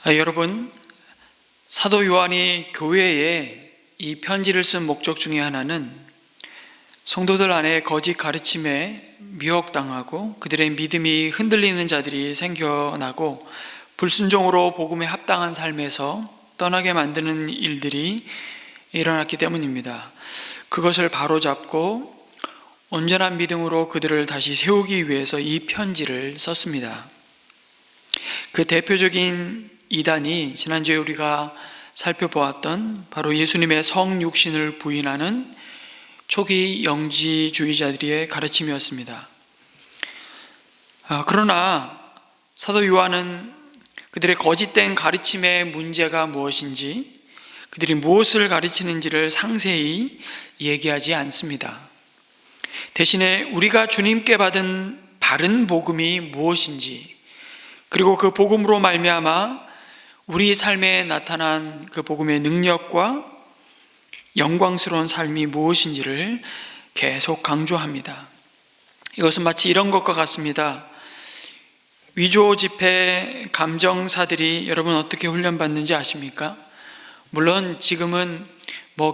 여러분, 사도 요한이 교회에 이 편지를 쓴 목적 중에 하나는 성도들 안에 거짓 가르침에 미혹당하고 그들의 믿음이 흔들리는 자들이 생겨나고 불순종으로 복음에 합당한 삶에서 떠나게 만드는 일들이 일어났기 때문입니다. 그것을 바로잡고 온전한 믿음으로 그들을 다시 세우기 위해서 이 편지를 썼습니다. 그 대표적인 이단이 지난주에 우리가 살펴보았던 바로 예수님의 성육신을 부인하는 초기 영지주의자들의 가르침이었습니다. 그러나 사도 요한은 그들의 거짓된 가르침의 문제가 무엇인지, 그들이 무엇을 가르치는지를 상세히 얘기하지 않습니다. 대신에 우리가 주님께 받은 바른 복음이 무엇인지, 그리고 그 복음으로 말미암아 우리 삶에 나타난 그 복음의 능력과 영광스러운 삶이 무엇인지를 계속 강조합니다. 이것은 마치 이런 것과 같습니다. 위조 지폐 감정사들이 여러분 어떻게 훈련받는지 아십니까? 물론 지금은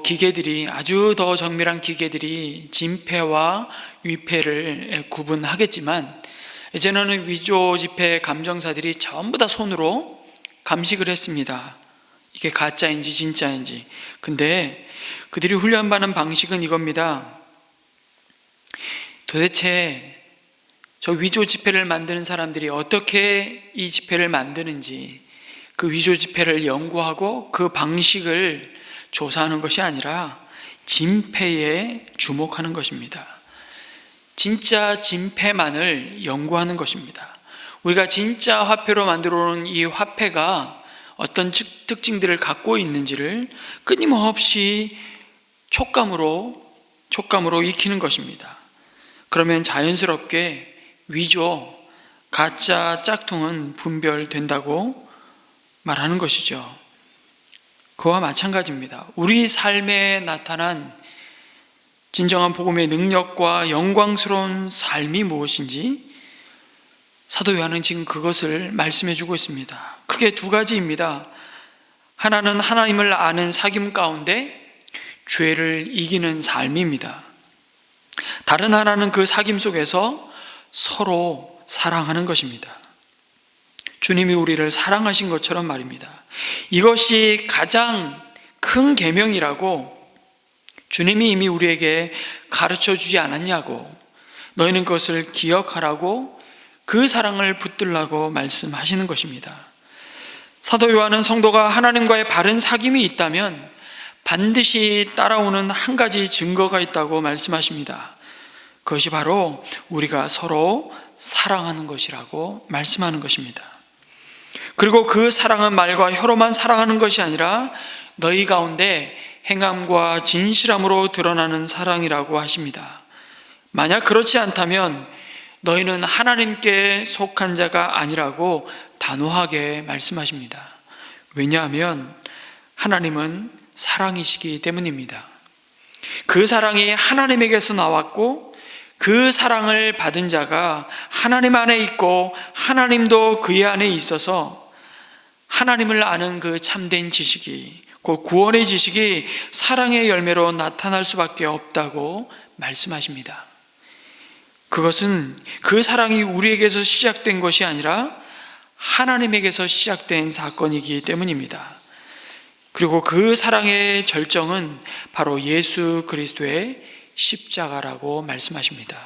기계들이, 아주 더 정밀한 기계들이 진폐와 위폐를 구분하겠지만, 이제는 위조 지폐 감정사들이 전부 다 손으로 감식을 했습니다. 이게 가짜인지 진짜인지. 근데 그들이 훈련받는 방식은 이겁니다. 도대체 저 위조 지폐를 만드는 사람들이 어떻게 이 지폐를 만드는지, 그 위조 지폐를 연구하고 그 방식을 조사하는 것이 아니라 진폐에 주목하는 것입니다. 진짜 진폐만을 연구하는 것입니다. 우리가 진짜 화폐로 만들어 놓은 이 화폐가 어떤 특징들을 갖고 있는지를 끊임없이 촉감으로 익히는 것입니다. 그러면 자연스럽게 위조, 가짜 짝퉁은 분별된다고 말하는 것이죠. 그와 마찬가지입니다. 우리 삶에 나타난 진정한 복음의 능력과 영광스러운 삶이 무엇인지 사도 요한은 지금 그것을 말씀해 주고 있습니다. 크게 두 가지입니다. 하나는 하나님을 아는 사귐 가운데 죄를 이기는 삶입니다. 다른 하나는 그 사귐 속에서 서로 사랑하는 것입니다. 주님이 우리를 사랑하신 것처럼 말입니다. 이것이 가장 큰 계명이라고 주님이 이미 우리에게 가르쳐 주지 않았냐고, 너희는 그것을 기억하라고, 그 사랑을 붙들라고 말씀하시는 것입니다. 사도 요한은 성도가 하나님과의 바른 사귐이 있다면 반드시 따라오는 한 가지 증거가 있다고 말씀하십니다. 그것이 바로 우리가 서로 사랑하는 것이라고 말씀하는 것입니다. 그리고 그 사랑은 말과 혀로만 사랑하는 것이 아니라 너희 가운데 행함과 진실함으로 드러나는 사랑이라고 하십니다. 만약 그렇지 않다면 너희는 하나님께 속한 자가 아니라고 단호하게 말씀하십니다. 왜냐하면 하나님은 사랑이시기 때문입니다. 그 사랑이 하나님에게서 나왔고 그 사랑을 받은 자가 하나님 안에 있고 하나님도 그의 안에 있어서 하나님을 아는 그 참된 지식이, 그 구원의 지식이 사랑의 열매로 나타날 수밖에 없다고 말씀하십니다. 그것은 그 사랑이 우리에게서 시작된 것이 아니라 하나님에게서 시작된 사건이기 때문입니다. 그리고 그 사랑의 절정은 바로 예수 그리스도의 십자가라고 말씀하십니다.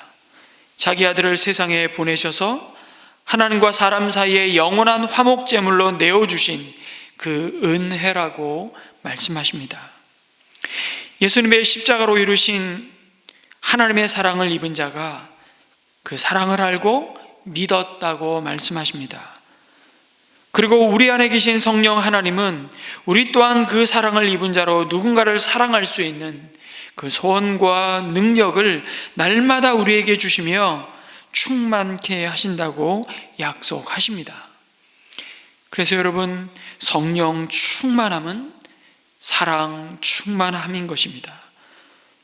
자기 아들을 세상에 보내셔서 하나님과 사람 사이에 영원한 화목제물로 내어주신 그 은혜라고 말씀하십니다. 예수님의 십자가로 이루신 하나님의 사랑을 입은 자가 그 사랑을 알고 믿었다고 말씀하십니다. 그리고 우리 안에 계신 성령 하나님은 우리 또한 그 사랑을 입은 자로 누군가를 사랑할 수 있는 그 소원과 능력을 날마다 우리에게 주시며 충만케 하신다고 약속하십니다. 그래서 여러분, 성령 충만함은 사랑 충만함인 것입니다.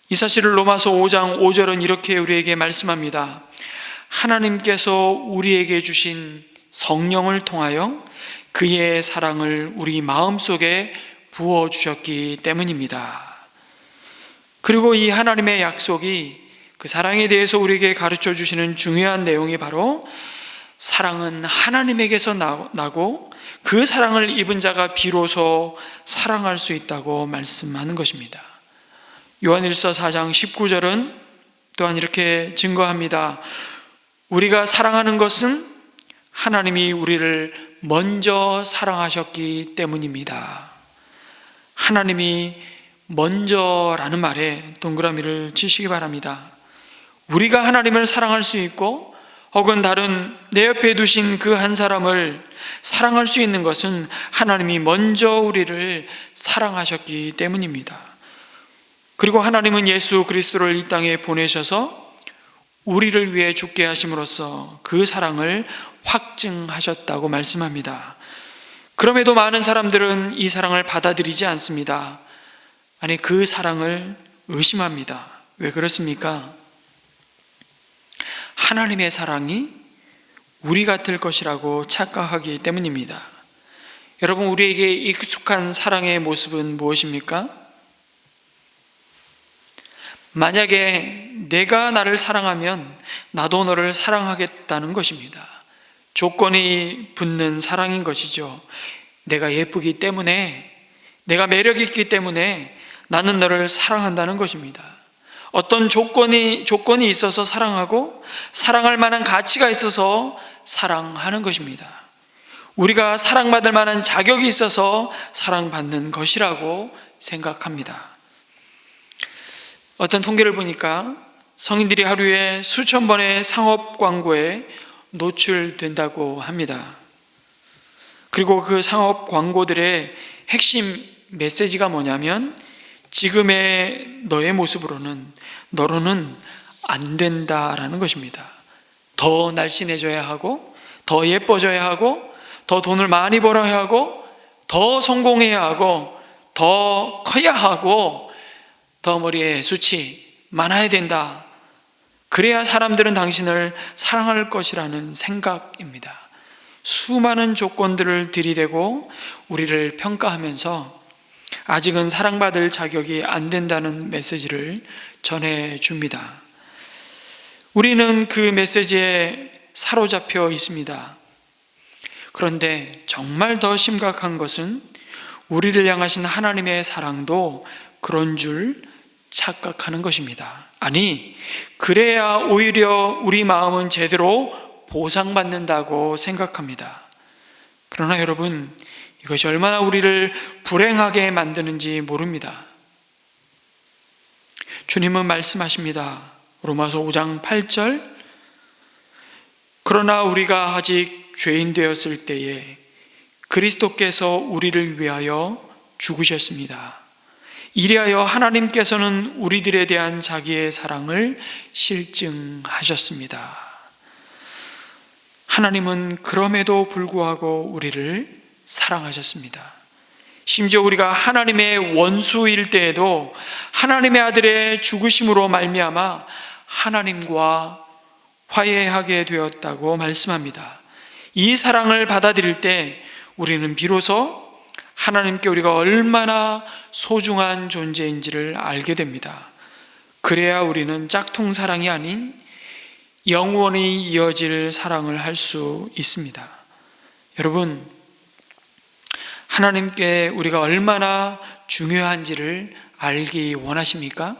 이 사실을 로마서 5장 5절은 이렇게 우리에게 말씀합니다. 하나님께서 우리에게 주신 성령을 통하여 그의 사랑을 우리 마음속에 부어주셨기 때문입니다. 그리고 이 하나님의 약속이 그 사랑에 대해서 우리에게 가르쳐 주시는 중요한 내용이 바로 사랑은 하나님에게서 나고 그 사랑을 입은 자가 비로소 사랑할 수 있다고 말씀하는 것입니다. 요한일서 4장 19절은 또한 이렇게 증거합니다. 우리가 사랑하는 것은 하나님이 우리를 먼저 사랑하셨기 때문입니다. 하나님이 먼저라는 말에 동그라미를 치시기 바랍니다. 우리가 하나님을 사랑할 수 있고 혹은 다른 내 옆에 두신 그 한 사람을 사랑할 수 있는 것은 하나님이 먼저 우리를 사랑하셨기 때문입니다. 그리고 하나님은 예수 그리스도를 이 땅에 보내셔서 우리를 위해 죽게 하심으로써 그 사랑을 확증하셨다고 말씀합니다. 그럼에도 많은 사람들은 이 사랑을 받아들이지 않습니다. 아니, 그 사랑을 의심합니다. 왜 그렇습니까? 하나님의 사랑이 우리 같을 것이라고 착각하기 때문입니다. 여러분, 우리에게 익숙한 사랑의 모습은 무엇입니까? 만약에 내가 나를 사랑하면 나도 너를 사랑하겠다는 것입니다. 조건이 붙는 사랑인 것이죠. 내가 예쁘기 때문에, 내가 매력 있기 때문에 나는 너를 사랑한다는 것입니다. 어떤 조건이 있어서 사랑하고 사랑할 만한 가치가 있어서 사랑하는 것입니다. 우리가 사랑받을 만한 자격이 있어서 사랑받는 것이라고 생각합니다. 어떤 통계를 보니까 성인들이 하루에 수천 번의 상업 광고에 노출된다고 합니다. 그리고 그 상업 광고들의 핵심 메시지가 뭐냐면 지금의 너의 모습으로는 너로는 안 된다라는 것입니다. 더 날씬해져야 하고 더 예뻐져야 하고 더 돈을 많이 벌어야 하고 더 성공해야 하고 더 커야 하고 더 머리에 숱이 많아야 된다. 그래야 사람들은 당신을 사랑할 것이라는 생각입니다. 수많은 조건들을 들이대고 우리를 평가하면서 아직은 사랑받을 자격이 안 된다는 메시지를 전해줍니다. 우리는 그 메시지에 사로잡혀 있습니다. 그런데 정말 더 심각한 것은 우리를 향하신 하나님의 사랑도 그런 줄 착각하는 것입니다. 아니, 그래야 오히려 우리 마음은 제대로 보상받는다고 생각합니다. 그러나 여러분, 이것이 얼마나 우리를 불행하게 만드는지 모릅니다. 주님은 말씀하십니다. 로마서 5장 8절, 그러나 우리가 아직 죄인 되었을 때에 그리스도께서 우리를 위하여 죽으셨습니다. 이리하여 하나님께서는 우리들에 대한 자기의 사랑을 실증하셨습니다. 하나님은 그럼에도 불구하고 우리를 사랑하셨습니다. 심지어 우리가 하나님의 원수일 때에도 하나님의 아들의 죽으심으로 말미암아 하나님과 화해하게 되었다고 말씀합니다. 이 사랑을 받아들일 때 우리는 비로소 하나님께 우리가 얼마나 소중한 존재인지를 알게 됩니다. 그래야 우리는 짝퉁 사랑이 아닌 영원히 이어질 사랑을 할 수 있습니다. 여러분, 하나님께 우리가 얼마나 중요한지를 알기 원하십니까?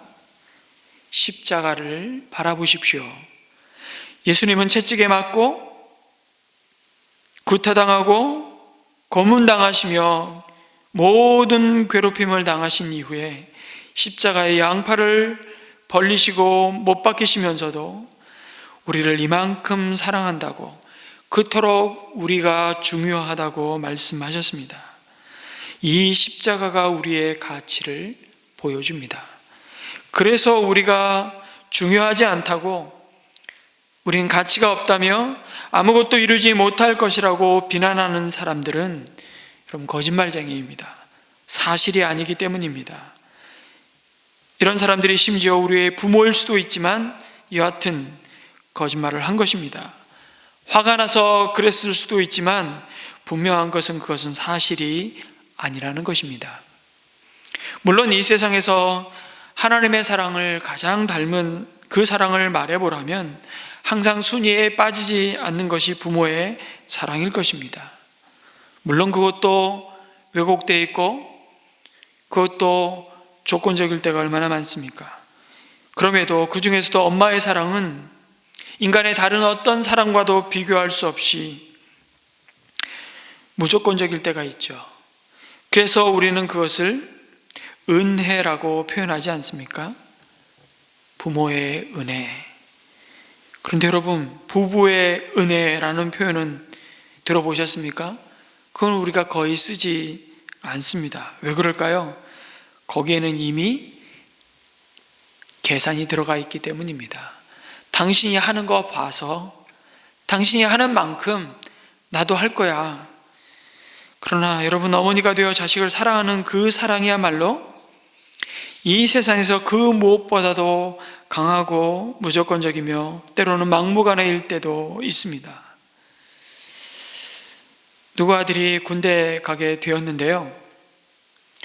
십자가를 바라보십시오. 예수님은 채찍에 맞고 구타당하고 고문당하시며 모든 괴롭힘을 당하신 이후에 십자가의 양팔을 벌리시고 못 박히시면서도 우리를 이만큼 사랑한다고, 그토록 우리가 중요하다고 말씀하셨습니다. 이 십자가가 우리의 가치를 보여줍니다. 그래서 우리가 중요하지 않다고, 우린 가치가 없다며 아무것도 이루지 못할 것이라고 비난하는 사람들은 여러분 거짓말쟁이입니다. 사실이 아니기 때문입니다. 이런 사람들이 심지어 우리의 부모일 수도 있지만 여하튼 거짓말을 한 것입니다. 화가 나서 그랬을 수도 있지만 분명한 것은 그것은 사실이 아니라는 것입니다. 물론 이 세상에서 하나님의 사랑을 가장 닮은 그 사랑을 말해보라면 항상 순위에 빠지지 않는 것이 부모의 사랑일 것입니다. 물론 그것도 왜곡되어 있고 그것도 조건적일 때가 얼마나 많습니까? 그럼에도 그 중에서도 엄마의 사랑은 인간의 다른 어떤 사랑과도 비교할 수 없이 무조건적일 때가 있죠. 그래서 우리는 그것을 은혜라고 표현하지 않습니까? 부모의 은혜. 그런데 여러분, 부부의 은혜라는 표현은 들어보셨습니까? 그건 우리가 거의 쓰지 않습니다. 왜 그럴까요? 거기에는 이미 계산이 들어가 있기 때문입니다. 당신이 하는 거 봐서 당신이 하는 만큼 나도 할 거야. 그러나 여러분, 어머니가 되어 자식을 사랑하는 그 사랑이야말로 이 세상에서 그 무엇보다도 강하고 무조건적이며 때로는 막무가내일 때도 있습니다. 누구 아들이 군대 가게 되었는데요,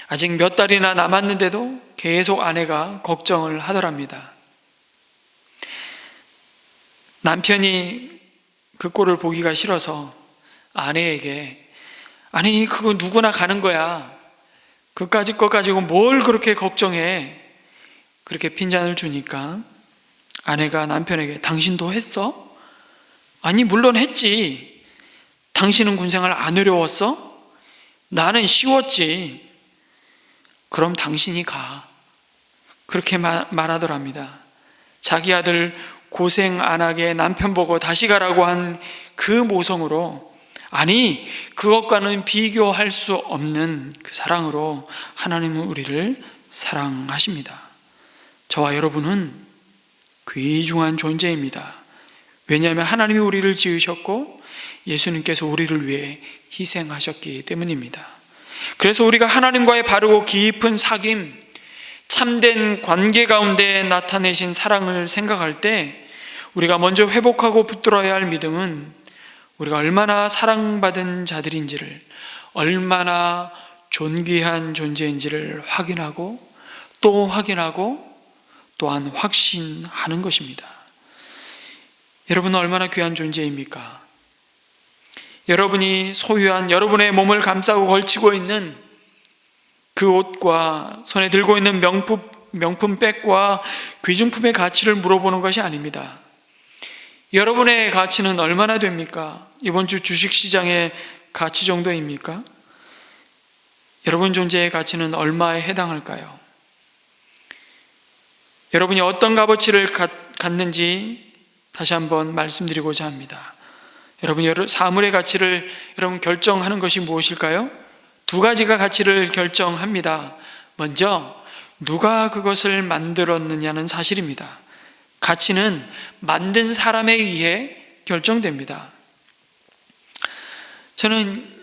아직 몇 달이나 남았는데도 계속 아내가 걱정을 하더랍니다. 남편이 그 꼴을 보기가 싫어서 아내에게, 아니 그거 누구나 가는 거야, 그까짓 거 가지고 뭘 그렇게 걱정해, 그렇게 핀잔을 주니까 아내가 남편에게, 당신도 했어? 아니 물론 했지. 당신은 군생활 안 어려웠어? 나는 쉬웠지. 그럼 당신이 가. 그렇게 말하더랍니다. 자기 아들 고생 안 하게 남편 보고 다시 가라고 한 그 모성으로, 아니 그것과는 비교할 수 없는 그 사랑으로 하나님은 우리를 사랑하십니다. 저와 여러분은 귀중한 존재입니다. 왜냐하면 하나님이 우리를 지으셨고 예수님께서 우리를 위해 희생하셨기 때문입니다. 그래서 우리가 하나님과의 바르고 깊은 사귐, 참된 관계 가운데 나타내신 사랑을 생각할 때 우리가 먼저 회복하고 붙들어야 할 믿음은 우리가 얼마나 사랑받은 자들인지를, 얼마나 존귀한 존재인지를 확인하고 또 확인하고 또한 확신하는 것입니다. 여러분은 얼마나 귀한 존재입니까? 여러분이 소유한, 여러분의 몸을 감싸고 걸치고 있는 그 옷과 손에 들고 있는 명품 백과 귀중품의 가치를 물어보는 것이 아닙니다. 여러분의 가치는 얼마나 됩니까? 이번 주 주식시장의 가치 정도입니까? 여러분 존재의 가치는 얼마에 해당할까요? 여러분이 어떤 값어치를 갖는지 다시 한번 말씀드리고자 합니다. 여러분, 사물의 가치를 여러분 결정하는 것이 무엇일까요? 두 가지가 가치를 결정합니다. 먼저 누가 그것을 만들었느냐는 사실입니다. 가치는 만든 사람에 의해 결정됩니다. 저는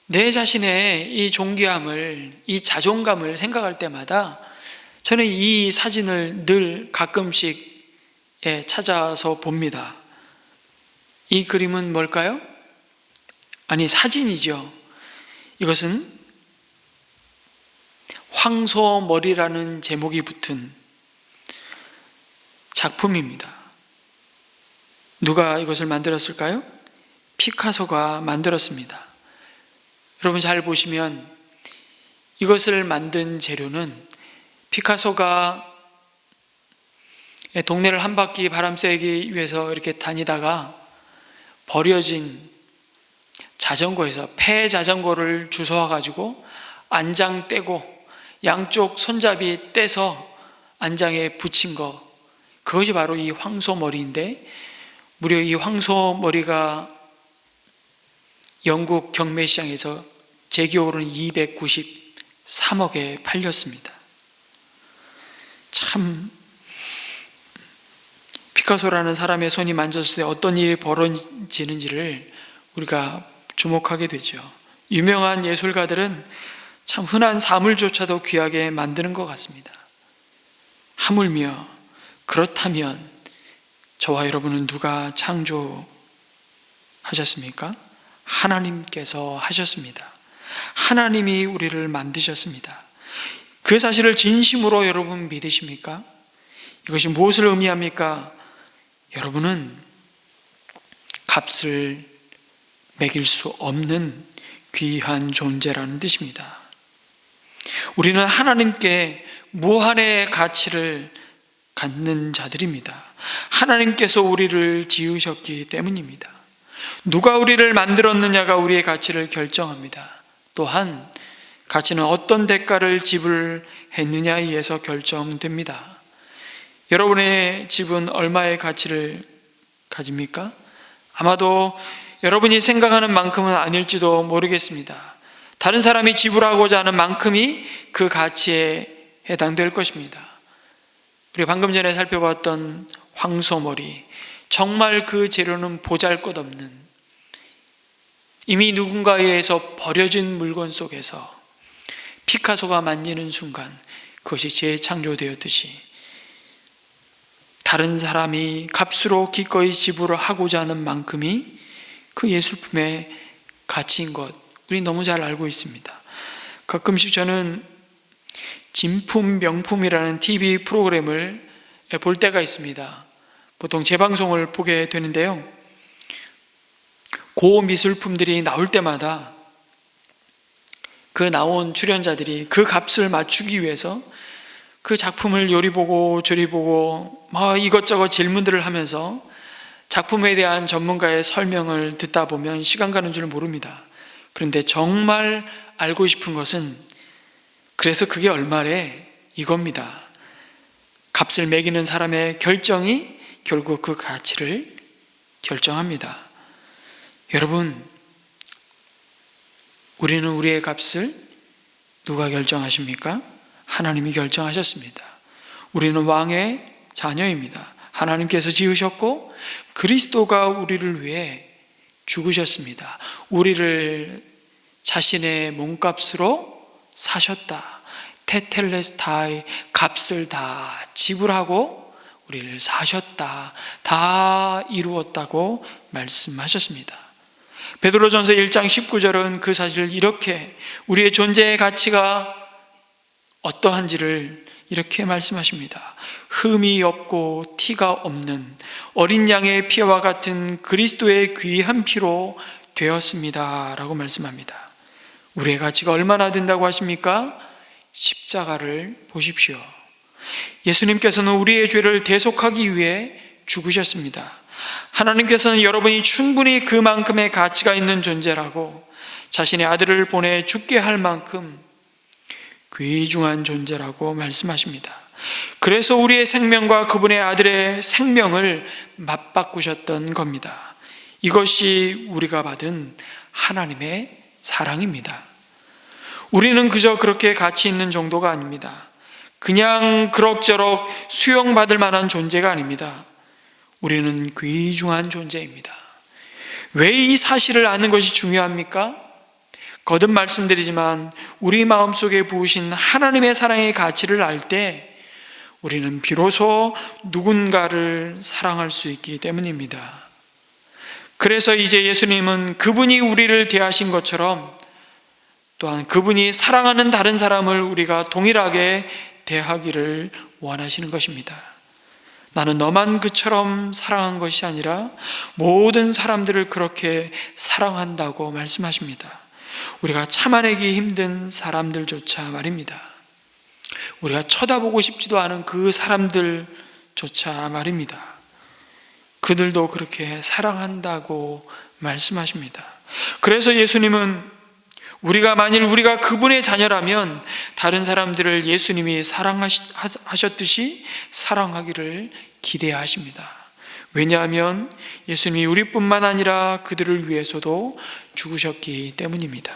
내 자신의 이 존귀함을, 이 자존감을 생각할 때마다 저는 이 사진을 늘 가끔씩 찾아서 봅니다. 이 그림은 뭘까요? 아니, 사진이죠. 이것은 황소머리라는 제목이 붙은 작품입니다. 누가 이것을 만들었을까요? 피카소가 만들었습니다. 여러분 잘 보시면 이것을 만든 재료는 피카소가 동네를 한 바퀴 바람 쐬기 위해서 이렇게 다니다가 버려진 자전거에서 폐 자전거를 주워와 가지고 안장 떼고 양쪽 손잡이 떼서 안장에 붙인 거, 그것이 바로 이 황소머리인데, 무려 이 황소머리가 영국 경매시장에서 제기호로는 293억에 팔렸습니다. 참, 피카소라는 사람의 손이 만졌을 때 어떤 일이 벌어지는지를 우리가 주목하게 되죠. 유명한 예술가들은 참 흔한 사물조차도 귀하게 만드는 것 같습니다. 하물며 그렇다면 저와 여러분은 누가 창조하셨습니까? 하나님께서 하셨습니다. 하나님이 우리를 만드셨습니다. 그 사실을 진심으로 여러분 믿으십니까? 이것이 무엇을 의미합니까? 여러분은 값을 매길 수 없는 귀한 존재라는 뜻입니다. 우리는 하나님께 무한의 가치를 갖는 자들입니다. 하나님께서 우리를 지으셨기 때문입니다. 누가 우리를 만들었느냐가 우리의 가치를 결정합니다. 또한 가치는 어떤 대가를 지불했느냐에 의해서 결정됩니다. 여러분의 집은 얼마의 가치를 가집니까? 아마도 여러분이 생각하는 만큼은 아닐지도 모르겠습니다. 다른 사람이 지불하고자 하는 만큼이 그 가치에 해당될 것입니다. 우리 방금 전에 살펴봤던 황소머리, 정말 그 재료는 보잘것없는, 이미 누군가에 의해서 버려진 물건 속에서 피카소가 만지는 순간 그것이 재창조되었듯이 다른 사람이 값으로 기꺼이 지불을 하고자 하는 만큼이 그 예술품의 가치인 것, 우리 너무 잘 알고 있습니다. 가끔씩 저는 진품 명품이라는 TV 프로그램을 볼 때가 있습니다. 보통 재방송을 보게 되는데요, 고미술품들이 나올 때마다 그 나온 출연자들이 그 값을 맞추기 위해서 그 작품을 요리 보고 저리 보고 이것저것 질문들을 하면서 작품에 대한 전문가의 설명을 듣다 보면 시간 가는 줄 모릅니다. 그런데 정말 알고 싶은 것은, 그래서 그게 얼마래? 이겁니다. 값을 매기는 사람의 결정이 결국 그 가치를 결정합니다. 여러분, 우리는 우리의 값을 누가 결정하십니까? 하나님이 결정하셨습니다. 우리는 왕의 자녀입니다. 하나님께서 지으셨고 그리스도가 우리를 위해 죽으셨습니다. 우리를 자신의 몸값으로 사셨다. 테텔레스타이, 값을 다 지불하고 우리를 사셨다. 다 이루었다고 말씀하셨습니다. 베드로전서 1장 19절은 그 사실을 이렇게, 우리의 존재의 가치가 어떠한지를 이렇게 말씀하십니다. 흠이 없고 티가 없는 어린 양의 피와 같은 그리스도의 귀한 피로 되었습니다 라고 말씀합니다. 우리의 가치가 얼마나 된다고 하십니까? 십자가를 보십시오. 예수님께서는 우리의 죄를 대속하기 위해 죽으셨습니다. 하나님께서는 여러분이 충분히 그만큼의 가치가 있는 존재라고, 자신의 아들을 보내 죽게 할 만큼 귀중한 존재라고 말씀하십니다. 그래서 우리의 생명과 그분의 아들의 생명을 맞바꾸셨던 겁니다. 이것이 우리가 받은 하나님의 사랑입니다. 우리는 그저 그렇게 가치 있는 정도가 아닙니다. 그냥 그럭저럭 수용받을 만한 존재가 아닙니다. 우리는 귀중한 존재입니다. 왜 이 사실을 아는 것이 중요합니까? 거듭 말씀드리지만 우리 마음속에 부으신 하나님의 사랑의 가치를 알 때 우리는 비로소 누군가를 사랑할 수 있기 때문입니다. 그래서 이제 예수님은 그분이 우리를 대하신 것처럼 또한 그분이 사랑하는 다른 사람을 우리가 동일하게 대하기를 원하시는 것입니다. 나는 너만 그처럼 사랑한 것이 아니라 모든 사람들을 그렇게 사랑한다고 말씀하십니다. 우리가 참아내기 힘든 사람들조차 말입니다. 우리가 쳐다보고 싶지도 않은 그 사람들조차 말입니다. 그들도 그렇게 사랑한다고 말씀하십니다. 그래서 예수님은 만일 우리가 그분의 자녀라면 다른 사람들을 예수님이 사랑하셨듯이 사랑하기를 기대하십니다. 왜냐하면 예수님이 우리뿐만 아니라 그들을 위해서도 죽으셨기 때문입니다.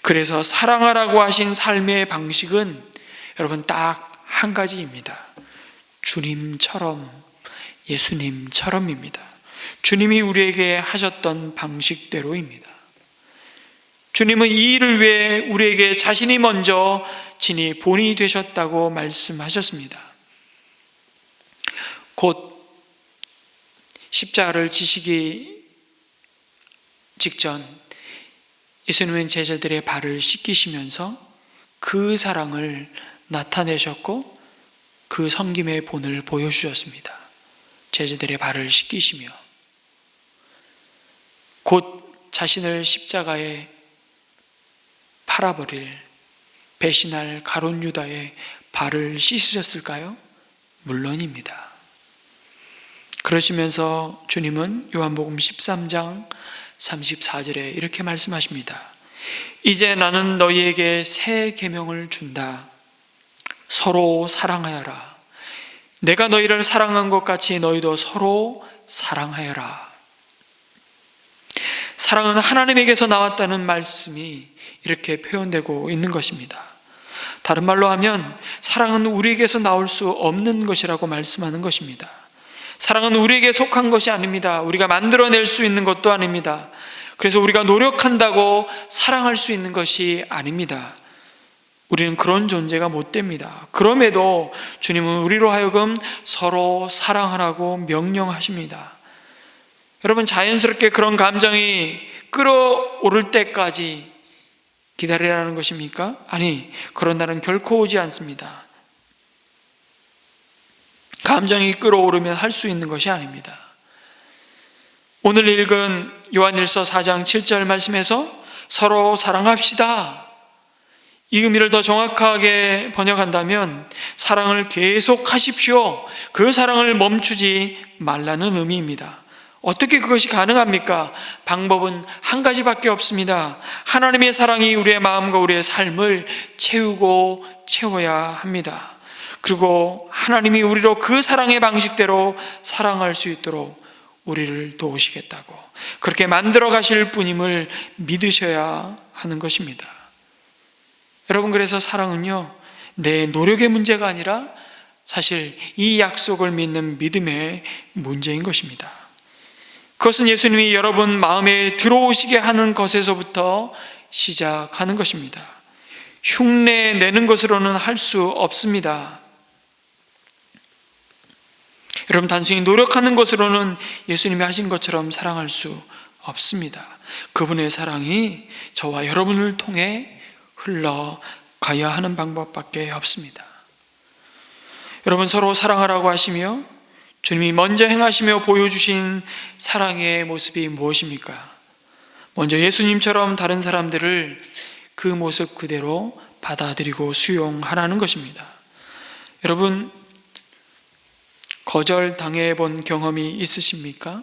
그래서 사랑하라고 하신 삶의 방식은 여러분 딱 한 가지입니다. 주님처럼, 예수님처럼입니다. 주님이 우리에게 하셨던 방식대로입니다. 주님은 이 일을 위해 우리에게 자신이 먼저 친히 본이 되셨다고 말씀하셨습니다. 곧 십자가를 지시기 직전 예수님은 제자들의 발을 씻기시면서 그 사랑을 나타내셨고 그 섬김의 본을 보여주셨습니다. 제자들의 발을 씻기시며 곧 자신을 십자가에 팔아버릴 배신할 가룟 유다의 발을 씻으셨을까요? 물론입니다. 그러시면서 주님은 요한복음 13장 34절에 이렇게 말씀하십니다. 이제 나는 너희에게 새 계명을 준다. 서로 사랑하여라. 내가 너희를 사랑한 것 같이 너희도 서로 사랑하여라. 사랑은 하나님에게서 나왔다는 말씀이 이렇게 표현되고 있는 것입니다. 다른 말로 하면 사랑은 우리에게서 나올 수 없는 것이라고 말씀하는 것입니다. 사랑은 우리에게 속한 것이 아닙니다. 우리가 만들어낼 수 있는 것도 아닙니다. 그래서 우리가 노력한다고 사랑할 수 있는 것이 아닙니다. 우리는 그런 존재가 못 됩니다. 그럼에도 주님은 우리로 하여금 서로 사랑하라고 명령하십니다. 여러분, 자연스럽게 그런 감정이 끌어오를 때까지 기다리라는 것입니까? 아니, 그런 날은 결코 오지 않습니다. 감정이 끌어오르면 할 수 있는 것이 아닙니다. 오늘 읽은 요한일서 4장 7절 말씀에서 서로 사랑합시다, 이 의미를 더 정확하게 번역한다면 사랑을 계속하십시오, 그 사랑을 멈추지 말라는 의미입니다. 어떻게 그것이 가능합니까? 방법은 한 가지밖에 없습니다. 하나님의 사랑이 우리의 마음과 우리의 삶을 채우고 채워야 합니다. 그리고 하나님이 우리로 그 사랑의 방식대로 사랑할 수 있도록 우리를 도우시겠다고, 그렇게 만들어 가실 분임을 믿으셔야 하는 것입니다. 여러분, 그래서 사랑은요, 내 노력의 문제가 아니라 사실 이 약속을 믿는 믿음의 문제인 것입니다. 그것은 예수님이 여러분 마음에 들어오시게 하는 것에서부터 시작하는 것입니다. 흉내 내는 것으로는 할 수 없습니다. 여러분, 단순히 노력하는 것으로는 예수님이 하신 것처럼 사랑할 수 없습니다. 그분의 사랑이 저와 여러분을 통해 흘러가야 하는 방법밖에 없습니다. 여러분, 서로 사랑하라고 하시며 주님이 먼저 행하시며 보여주신 사랑의 모습이 무엇입니까? 먼저 예수님처럼 다른 사람들을 그 모습 그대로 받아들이고 수용하라는 것입니다. 여러분, 거절당해 본 경험이 있으십니까?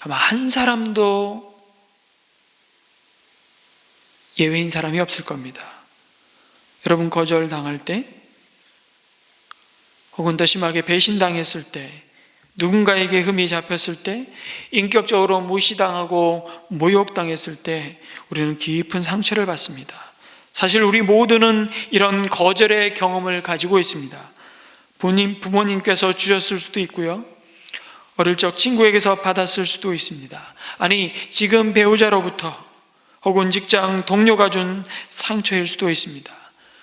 아마 한 사람도 예외인 사람이 없을 겁니다. 여러분, 거절당할 때, 혹은 더 심하게 배신당했을 때, 누군가에게 흠이 잡혔을 때, 인격적으로 무시당하고 모욕당했을 때 우리는 깊은 상처를 받습니다. 사실 우리 모두는 이런 거절의 경험을 가지고 있습니다. 부모님께서 주셨을 수도 있고요, 어릴 적 친구에게서 받았을 수도 있습니다. 아니, 지금 배우자로부터 혹은 직장 동료가 준 상처일 수도 있습니다.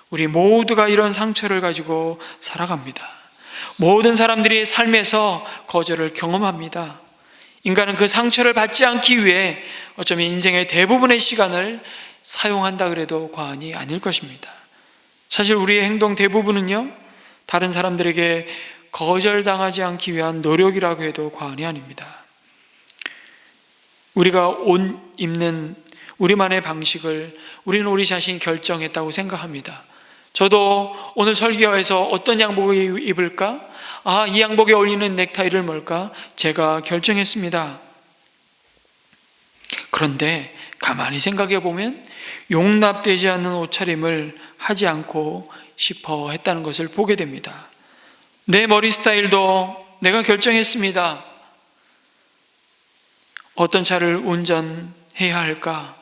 우리 모두가 이런 상처를 가지고 살아갑니다. 모든 사람들이 삶에서 거절을 경험합니다. 인간은 그 상처를 받지 않기 위해 어쩌면 인생의 대부분의 시간을 사용한다 그래도 과언이 아닐 것입니다. 사실 우리의 행동 대부분은요, 다른 사람들에게 거절당하지 않기 위한 노력이라고 해도 과언이 아닙니다. 우리가 옷 입는 우리만의 방식을 우리는 우리 자신이 결정했다고 생각합니다. 저도 오늘 설교에서 어떤 양복을 입을까? 이 양복에 어울리는 넥타이를 뭘까? 제가 결정했습니다. 그런데 가만히 생각해 보면 용납되지 않는 옷차림을 하지 않고 싶어 했다는 것을 보게 됩니다. 내 머리 스타일도 내가 결정했습니다. 어떤 차를 운전해야 할까?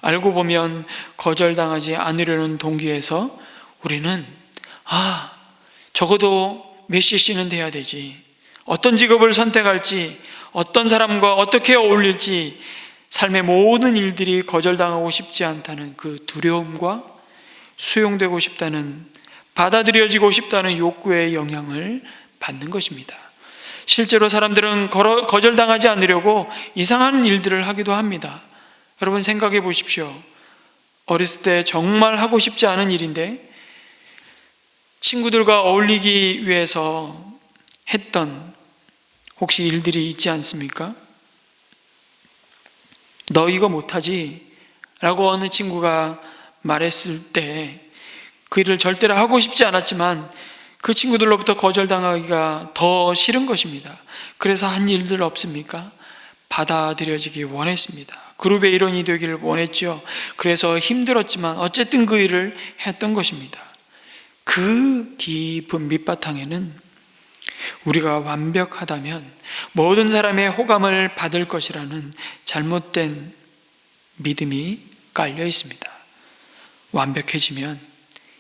알고 보면 거절당하지 않으려는 동기에서 우리는 적어도 몇 cc는 돼야 되지, 어떤 직업을 선택할지, 어떤 사람과 어떻게 어울릴지, 삶의 모든 일들이 거절당하고 싶지 않다는 그 두려움과 수용되고 싶다는, 받아들여지고 싶다는 욕구의 영향을 받는 것입니다. 실제로 사람들은 거절당하지 않으려고 이상한 일들을 하기도 합니다. 여러분 생각해 보십시오. 어렸을 때 정말 하고 싶지 않은 일인데 친구들과 어울리기 위해서 했던 혹시 일들이 있지 않습니까? 너 이거 못하지? 라고 어느 친구가 말했을 때 그 일을 절대로 하고 싶지 않았지만 그 친구들로부터 거절당하기가 더 싫은 것입니다. 그래서 한 일들 없습니까? 받아들여지기 원했습니다. 그룹의 일원이 되기를 원했죠. 그래서 힘들었지만 어쨌든 그 일을 했던 것입니다. 그 깊은 밑바탕에는 우리가 완벽하다면 모든 사람의 호감을 받을 것이라는 잘못된 믿음이 깔려 있습니다. 완벽해지면,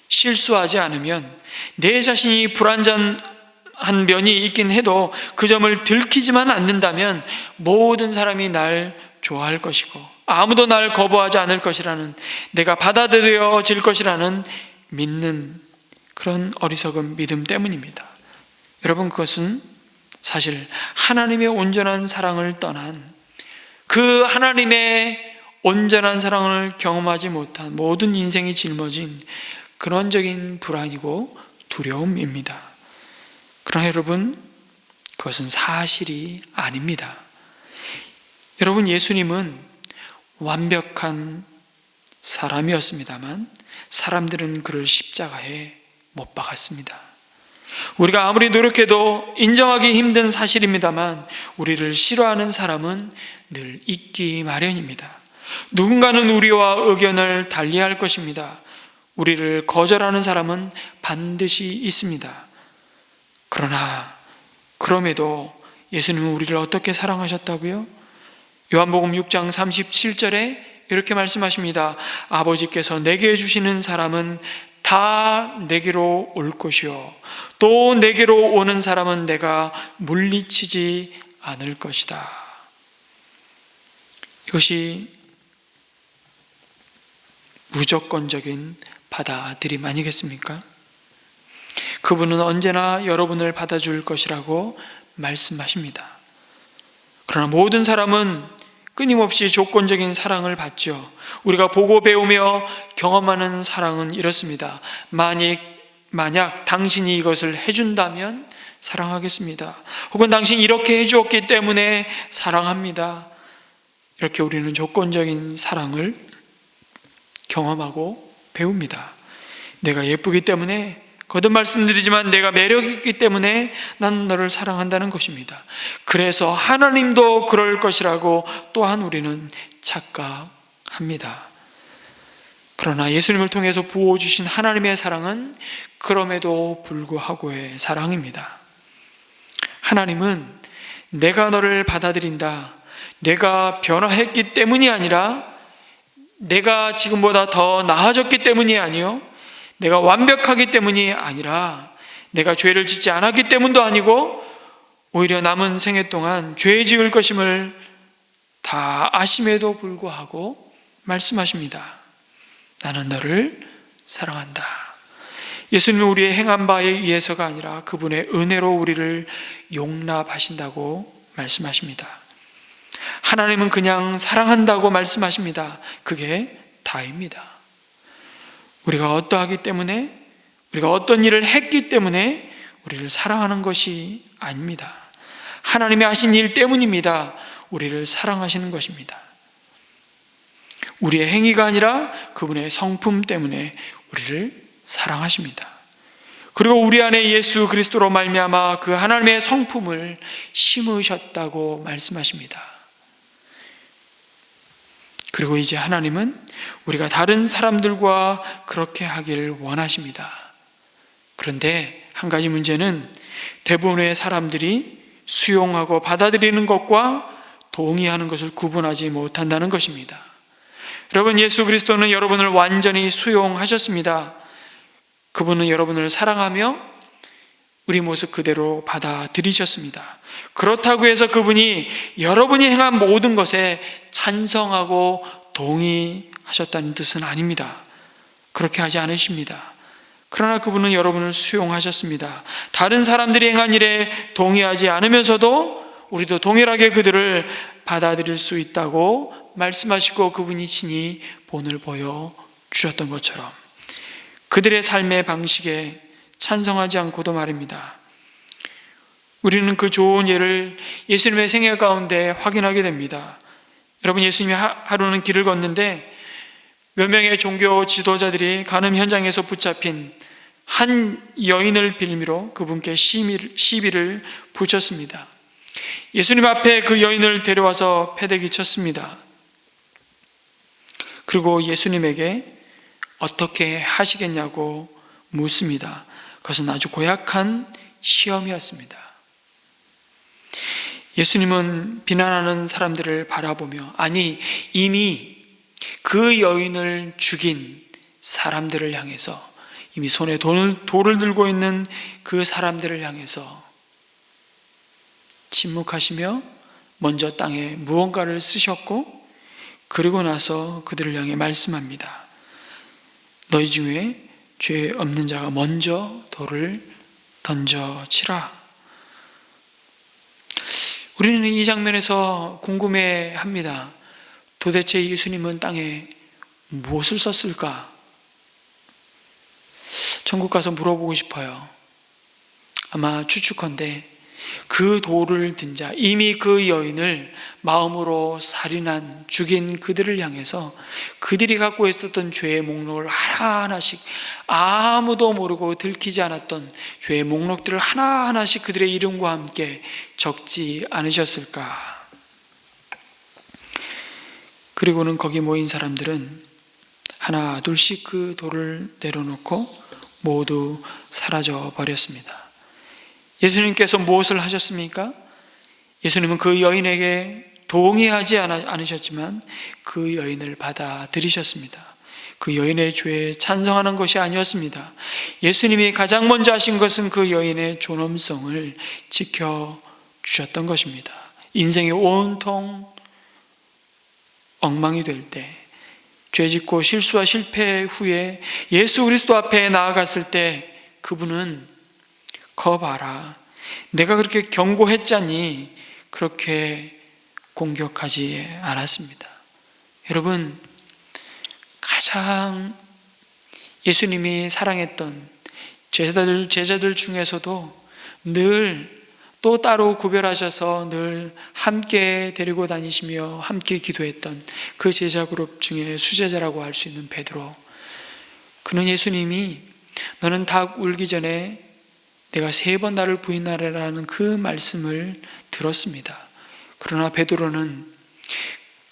실수하지 않으면, 내 자신이 불완전한 면이 있긴 해도 그 점을 들키지만 않는다면 모든 사람이 날 좋아할 것이고 아무도 날 거부하지 않을 것이라는, 내가 받아들여질 것이라는 믿는 그런 어리석은 믿음 때문입니다. 여러분, 그것은 사실 하나님의 온전한 사랑을 떠난, 그 하나님의 온전한 사랑을 경험하지 못한 모든 인생이 짊어진 근원적인 불안이고 두려움입니다. 그러나 여러분, 그것은 사실이 아닙니다. 여러분, 예수님은 완벽한 사람이었습니다만 사람들은 그를 십자가에 못 박았습니다. 우리가 아무리 노력해도 인정하기 힘든 사실입니다만 우리를 싫어하는 사람은 늘 있기 마련입니다. 누군가는 우리와 의견을 달리할 것입니다. 우리를 거절하는 사람은 반드시 있습니다. 그러나 그럼에도 예수님은 우리를 어떻게 사랑하셨다고요? 요한복음 6장 37절에 이렇게 말씀하십니다. 아버지께서 내게 주시는 사람은 다 내게로 올 것이요 또 내게로 오는 사람은 내가 물리치지 않을 것이다. 이것이 무조건적인 받아들임 아니겠습니까? 그분은 언제나 여러분을 받아줄 것이라고 말씀하십니다. 그러나 모든 사람은 끊임없이 조건적인 사랑을 받죠. 우리가 보고 배우며 경험하는 사랑은 이렇습니다. 만약 당신이 이것을 해준다면 사랑하겠습니다. 혹은 당신이 이렇게 해주었기 때문에 사랑합니다. 이렇게 우리는 조건적인 사랑을 경험하고 배웁니다. 내가 예쁘기 때문에, 거듭 말씀드리지만 내가 매력이 있기 때문에 난 너를 사랑한다는 것입니다. 그래서 하나님도 그럴 것이라고 또한 우리는 착각합니다. 그러나 예수님을 통해서 부어주신 하나님의 사랑은 그럼에도 불구하고의 사랑입니다. 하나님은 내가 너를 받아들인다, 내가 변화했기 때문이 아니라 내가 지금보다 더 나아졌기 때문이 아니요, 내가 완벽하기 때문이 아니라 내가 죄를 짓지 않았기 때문도 아니고 오히려 남은 생애 동안 죄 지을 것임을 다 아심에도 불구하고 말씀하십니다. 나는 너를 사랑한다. 예수님은 우리의 행한 바에 의해서가 아니라 그분의 은혜로 우리를 용납하신다고 말씀하십니다. 하나님은 그냥 사랑한다고 말씀하십니다. 그게 다입니다. 우리가 어떠하기 때문에, 우리가 어떤 일을 했기 때문에 우리를 사랑하는 것이 아닙니다. 하나님이 하신 일 때문입니다. 우리를 사랑하시는 것입니다. 우리의 행위가 아니라 그분의 성품 때문에 우리를 사랑하십니다. 그리고 우리 안에 예수 그리스도로 말미암아 그 하나님의 성품을 심으셨다고 말씀하십니다. 그리고 이제 하나님은 우리가 다른 사람들과 그렇게 하기를 원하십니다. 그런데 한 가지 문제는 대부분의 사람들이 수용하고 받아들이는 것과 동의하는 것을 구분하지 못한다는 것입니다. 여러분, 예수 그리스도는 여러분을 완전히 수용하셨습니다. 그분은 여러분을 사랑하며 우리 모습 그대로 받아들이셨습니다. 그렇다고 해서 그분이 여러분이 행한 모든 것에 찬성하고 동의하셨다는 뜻은 아닙니다. 그렇게 하지 않으십니다. 그러나 그분은 여러분을 수용하셨습니다. 다른 사람들이 행한 일에 동의하지 않으면서도 우리도 동일하게 그들을 받아들일 수 있다고 말씀하시고 그분이 친히 본을 보여주셨던 것처럼 그들의 삶의 방식에 찬성하지 않고도 말입니다. 우리는 그 좋은 예를 예수님의 생애 가운데 확인하게 됩니다. 여러분, 예수님이 하루는 길을 걷는데 몇 명의 종교 지도자들이 간음 현장에서 붙잡힌 한 여인을 빌미로 그분께 시비를 붙였습니다. 예수님 앞에 그 여인을 데려와서 패대기 쳤습니다. 그리고 예수님에게 어떻게 하시겠냐고 묻습니다. 그것은 아주 고약한 시험이었습니다. 예수님은 비난하는 사람들을 바라보며, 아니 이미 그 여인을 죽인 사람들을 향해서, 이미 손에 돌을 들고 있는 그 사람들을 향해서 침묵하시며 먼저 땅에 무언가를 쓰셨고, 그리고 나서 그들을 향해 말씀합니다. 너희 중에 죄 없는 자가 먼저 돌을 던져치라. 우리는 이 장면에서 궁금해합니다. 도대체 예수님은 땅에 무엇을 썼을까? 천국 가서 물어보고 싶어요. 아마 추측컨대 그 돌을 든 자, 이미 그 여인을 마음으로 살인한, 죽인 그들을 향해서 그들이 갖고 있었던 죄의 목록을 하나하나씩, 아무도 모르고 들키지 않았던 죄의 목록들을 하나하나씩 그들의 이름과 함께 적지 않으셨을까? 그리고는 거기 모인 사람들은 하나 둘씩 그 돌을 내려놓고 모두 사라져 버렸습니다. 예수님께서 무엇을 하셨습니까? 예수님은 그 여인에게 동의하지 않으셨지만 그 여인을 받아들이셨습니다. 그 여인의 죄에 찬성하는 것이 아니었습니다. 예수님이 가장 먼저 하신 것은 그 여인의 존엄성을 지켜주셨던 것입니다. 인생이 온통 엉망이 될 때, 죄짓고 실수와 실패 후에 예수 그리스도 앞에 나아갔을 때 그분은 거 봐라, 내가 그렇게 경고했자니 그렇게 공격하지 않았습니다. 여러분, 가장 예수님이 사랑했던 제자들 중에서도 늘 또 따로 구별하셔서 늘 함께 데리고 다니시며 함께 기도했던 그 제자 그룹 중에 수제자라고 할 수 있는 베드로, 그는 예수님이 너는 닭 울기 전에 내가 3번 나를 부인하리라는 그 말씀을 들었습니다. 그러나 베드로는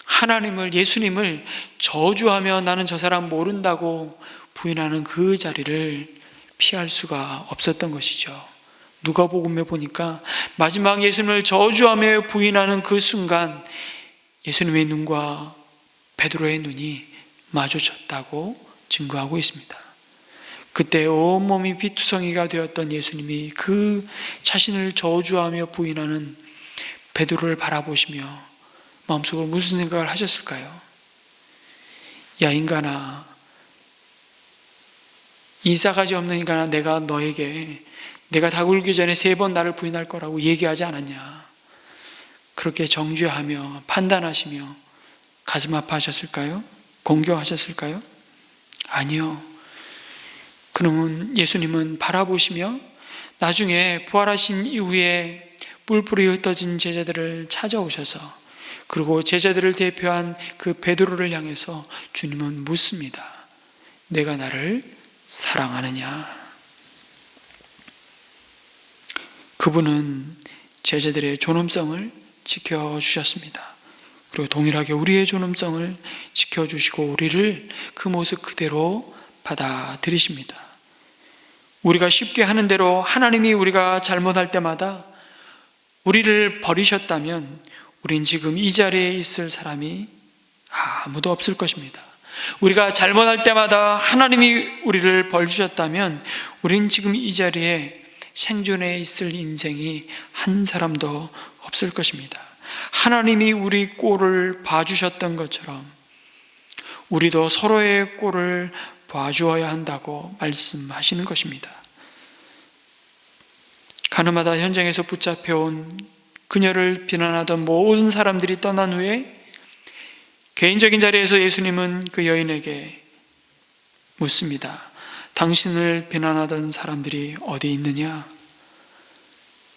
하나님을, 예수님을 저주하며 나는 저 사람 모른다고 부인하는 그 자리를 피할 수가 없었던 것이죠. 누가복음에 보니까 마지막 예수님을 저주하며 부인하는 그 순간 예수님의 눈과 베드로의 눈이 마주쳤다고 증거하고 있습니다. 그때 온몸이 피투성이가 되었던 예수님이 그 자신을 저주하며 부인하는 베드로를 바라보시며 마음속으로 무슨 생각을 하셨을까요? 야 인간아, 이 싸가지 없는 인간아, 내가 너에게 내가 닭 울기 전에 3번 나를 부인할 거라고 얘기하지 않았냐? 그렇게 정죄하며 판단하시며 가슴 아파하셨을까요? 공격하셨을까요? 아니요. 그놈은 예수님은 바라보시며 나중에 부활하신 이후에 뿔뿔이 흩어진 제자들을 찾아오셔서, 그리고 제자들을 대표한 그 베드로를 향해서 주님은 묻습니다. 내가 나를 사랑하느냐? 그분은 제자들의 존엄성을 지켜주셨습니다. 그리고 동일하게 우리의 존엄성을 지켜주시고 우리를 그 모습 그대로 받아들이십니다. 우리가 쉽게 하는 대로 하나님이 우리가 잘못할 때마다 우리를 버리셨다면 우린 지금 이 자리에 있을 사람이 아무도 없을 것입니다. 우리가 잘못할 때마다 하나님이 우리를 벌주셨다면 우린 지금 이 자리에 생존해 있을 인생이 한 사람도 없을 것입니다. 하나님이 우리 꼴을 봐주셨던 것처럼 우리도 서로의 꼴을 봐주어야 한다고 말씀하시는 것입니다. 가늠하다 현장에서 붙잡혀온 그녀를 비난하던 모든 사람들이 떠난 후에 개인적인 자리에서 예수님은 그 여인에게 묻습니다. 당신을 비난하던 사람들이 어디 있느냐?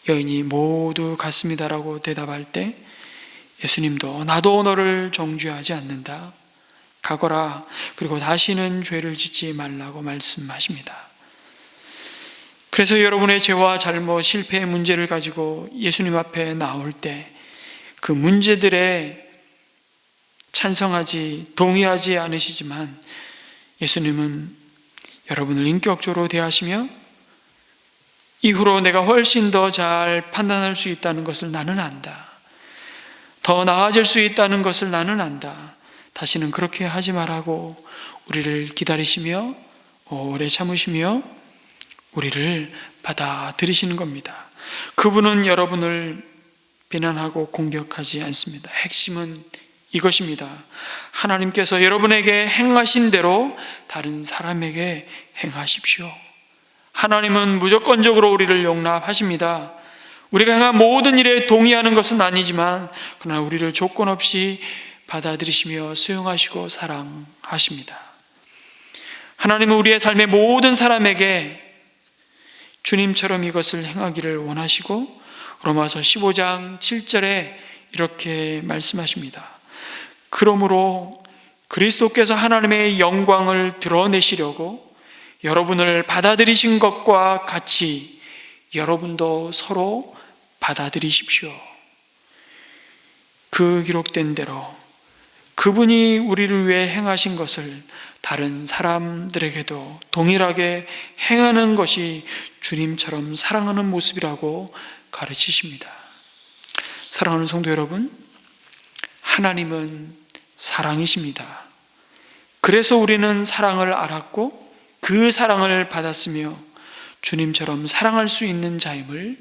여인이 모두 갔습니다라고 대답할 때 예수님도 나도 너를 정죄하지 않는다. 가거라. 그리고 다시는 죄를 짓지 말라고 말씀하십니다. 그래서 여러분의 죄와 잘못, 실패의 문제를 가지고 예수님 앞에 나올 때 그 문제들에 찬성하지, 동의하지 않으시지만 예수님은 여러분을 인격적으로 대하시며 이후로 내가 훨씬 더 잘 판단할 수 있다는 것을 나는 안다. 더 나아질 수 있다는 것을 나는 안다. 다시는 그렇게 하지 말라고 우리를 기다리시며 오래 참으시며 우리를 받아들이시는 겁니다. 그분은 여러분을 비난하고 공격하지 않습니다. 핵심은 이것입니다. 하나님께서 여러분에게 행하신 대로 다른 사람에게 행하십시오. 하나님은 무조건적으로 우리를 용납하십니다. 우리가 행한 모든 일에 동의하는 것은 아니지만 그러나 우리를 조건 없이 받아들이시며 수용하시고 사랑하십니다. 하나님은 우리의 삶의 모든 사람에게 주님처럼 이것을 행하기를 원하시고 로마서 15장 7절에 이렇게 말씀하십니다. 그러므로 그리스도께서 하나님의 영광을 드러내시려고 여러분을 받아들이신 것과 같이 여러분도 서로 받아들이십시오. 그 기록된 대로 그분이 우리를 위해 행하신 것을 다른 사람들에게도 동일하게 행하는 것이 주님처럼 사랑하는 모습이라고 가르치십니다. 사랑하는 성도 여러분, 하나님은 사랑이십니다. 그래서 우리는 사랑을 알았고 그 사랑을 받았으며 주님처럼 사랑할 수 있는 자임을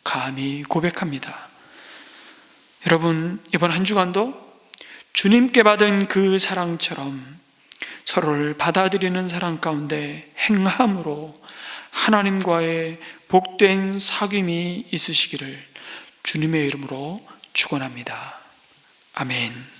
감히 고백합니다. 여러분, 이번 한 주간도 주님께 받은 그 사랑처럼 서로를 받아들이는 사랑 가운데 행함으로 하나님과의 복된 사귐이 있으시기를 주님의 이름으로 축원합니다. 아멘.